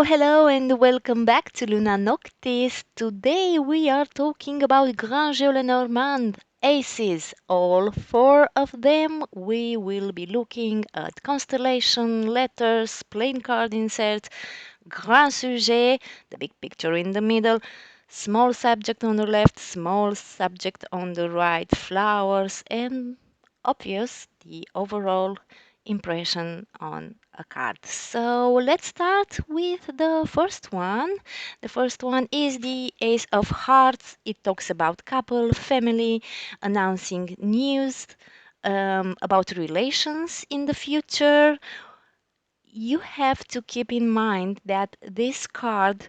Hello, and welcome back to Luna Noctis. Today we are talking about Grand Jeu Lenormand aces. All four of them. We will be looking at constellation, letters, playing card inserts, grand sujet, the big picture in the middle, small subject on the left, small subject on the right, flowers, and obvious the overall impression on a card. So let's start with the first one. The first one is the Ace of Hearts. It talks about couple, family, announcing news about relations in the future. You have to keep in mind that this card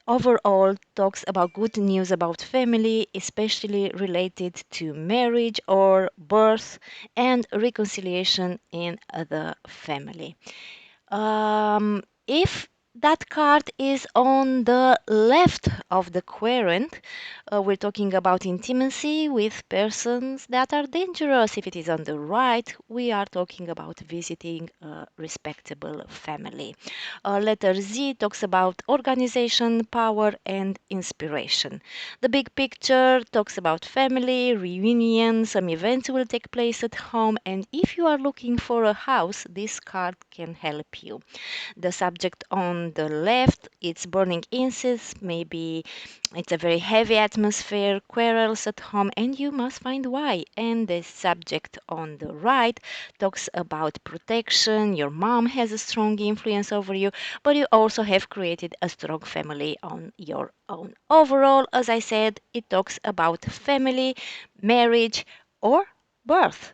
overall talks about good news about family, especially related to marriage or birth and reconciliation in the family. If that card is on the left of the querent, we're talking about intimacy with persons that are dangerous. If it is on the right, we are talking about visiting a respectable family. Letter Z talks about organization, power, and inspiration. The big picture talks about family, reunion, some events will take place at home, and if you are looking for a house, this card can help you. The subject on the left, it's burning incense, maybe it's a very heavy atmosphere, quarrels at home, and you must find why. And the subject on the right talks about protection. Your mom has a strong influence over you, but you also have created a strong family on your own. Overall, as I said, it talks about family, marriage, or birth.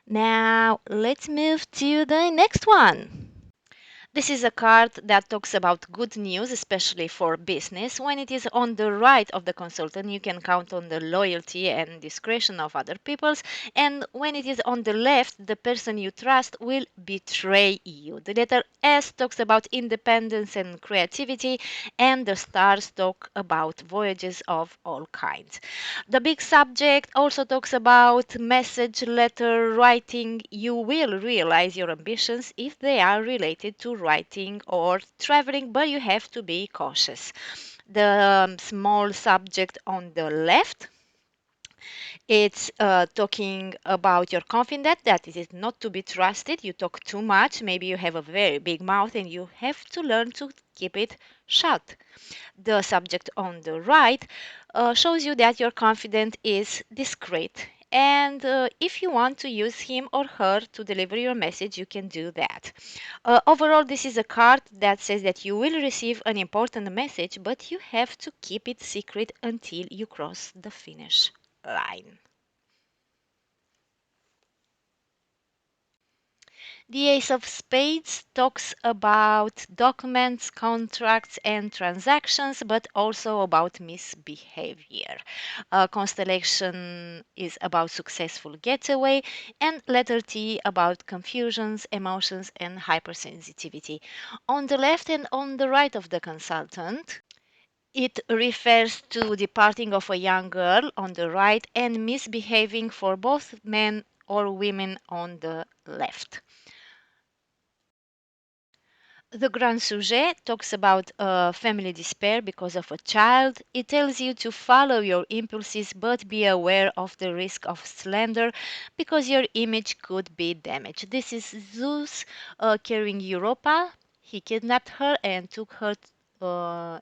Now, let's move to the next one. This is a card that talks about good news, especially for business. When it is on the right of the consultant, you can count on the loyalty and discretion of other peoples. And when it is on the left, the person you trust will betray you. The letter S talks about independence and creativity, and the stars talk about voyages of all kinds. The big subject also talks about message, letter writing. You will realize your ambitions if they are related to writing or traveling, but you have to be cautious. The small subject on the left, it's talking about your confidence, that it is not to be trusted. You talk too much. Maybe you have a very big mouth and you have to learn to keep it shut. The subject on the right shows you that your confident is discreet. And if you want to use him or her to deliver your message, you can do that. Overall, this is a card that says that you will receive an important message, but you have to keep it secret until you cross the finish line. The Ace of Spades talks about documents, contracts, and transactions, but also about misbehavior. Constellation is about successful getaway, and letter T about confusions, emotions, and hypersensitivity. On the left and on the right of the consultant, it refers to departing of a young girl on the right and misbehaving for both men or women on the left. The Grand Sujet talks about family despair because of a child. It tells you to follow your impulses but be aware of the risk of slander because your image could be damaged. This is Zeus carrying Europa. He kidnapped her and took her uh,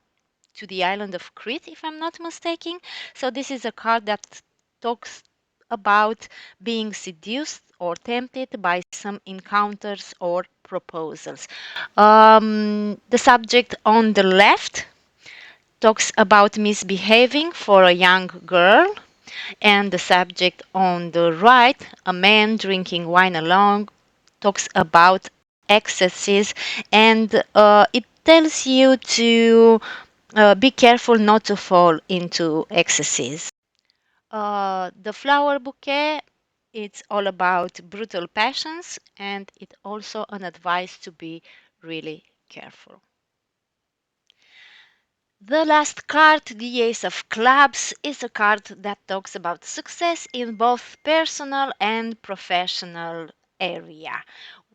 to the island of Crete, if I'm not mistaken. So, this is a card that talks about being seduced or tempted by some encounters or proposals. The subject on the left talks about misbehaving for a young girl, and the subject on the right, a man drinking wine alone, talks about excesses, and it tells you to be careful not to fall into excesses. The flower bouquet, it's all about brutal passions, and it's also an advice to be really careful. The last card, the Ace of Clubs, is a card that talks about success in both personal and professional area.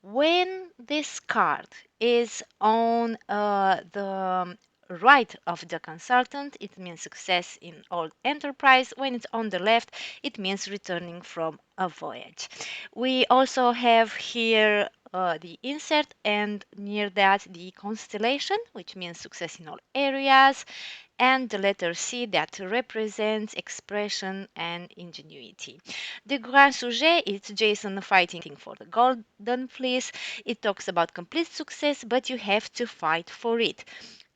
When this card is on the right of the consultant, it means success in all enterprise. When it's on the left, it means returning from a voyage. We also have here the insert, and near that the constellation, which means success in all areas, and the letter C that represents expression and ingenuity. The Grand Sujet is Jason fighting for the Golden Fleece. It talks about complete success, but you have to fight for it.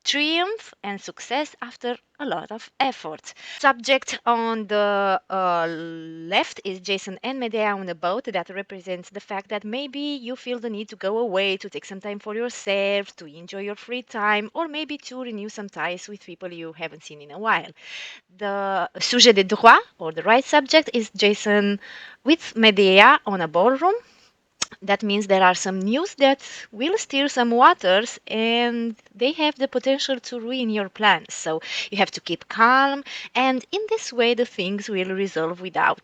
Triumph and success after a lot of effort. Subject on the left is Jason and Medea on a boat. That represents the fact that maybe you feel the need to go away, to take some time for yourself, to enjoy your free time, or maybe to renew some ties with people you haven't seen in a while. The sujet de droit, or the right subject, is Jason with Medea on a ballroom. That means there are some news that will stir some waters and they have the potential to ruin your plans. So you have to keep calm, and in this way, the things will resolve without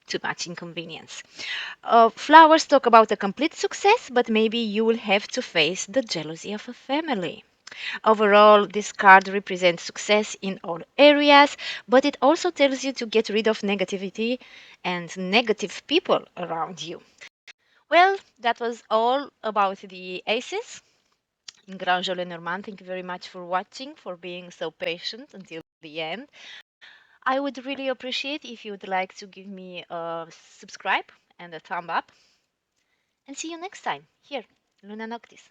too much inconvenience. Flowers talk about a complete success, but maybe you will have to face the jealousy of a family. Overall, this card represents success in all areas, but it also tells you to get rid of negativity and negative people around you. Well, that was all about the aces in Grand Jeu Lenormand. Thank you very much for watching, for being so patient until the end. I would really appreciate if you would like to give me a subscribe and a thumb up. And see you next time here, Luna Noctis.